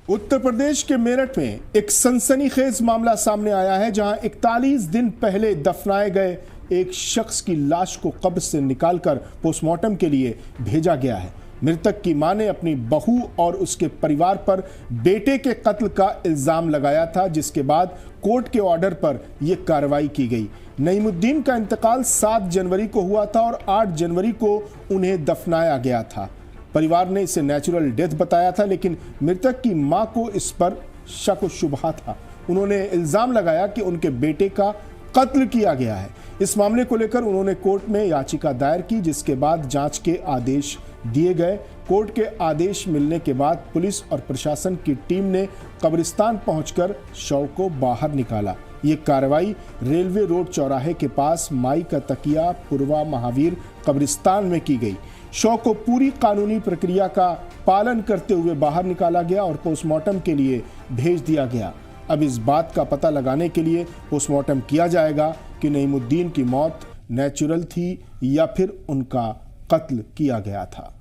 उत्तर प्रदेश के मेरठ में एक सनसनीखेज मामला सामने आया है, जहां 41 दिन पहले दफनाए गए एक शख्स की लाश को कब्र से निकालकर पोस्टमार्टम के लिए भेजा गया है। मृतक की मां ने अपनी बहू और उसके परिवार पर बेटे के कत्ल का इल्जाम लगाया था, जिसके बाद कोर्ट के ऑर्डर पर यह कार्रवाई की गई। नईमुद्दीन का इंतकाल 7 जनवरी को हुआ था और 8 जनवरी को उन्हें दफनाया गया था। परिवार ने इसे नेचुरल डेथ बताया था, लेकिन मृतक की मां को इस पर शक व शुबहा था। उन्होंने इल्जाम लगाया कि उनके बेटे का कत्ल किया गया है। इस मामले को लेकर उन्होंने कोर्ट में याचिका दायर की, जिसके बाद जांच के आदेश दिए गए। कोर्ट के आदेश मिलने के बाद पुलिस और प्रशासन की टीम ने कब्रिस्तान पहुंचकर शव को बाहर निकाला। ये कार्रवाई रेलवे रोड चौराहे के पास माई का तकिया पूर्वा महावीर कब्रिस्तान में की गई। शव को पूरी कानूनी प्रक्रिया का पालन करते हुए बाहर निकाला गया और पोस्टमार्टम के लिए भेज दिया गया। अब इस बात का पता लगाने के लिए पोस्टमार्टम किया जाएगा कि नईमुद्दीन की मौत नेचुरल थी या फिर उनका कत्ल किया गया था।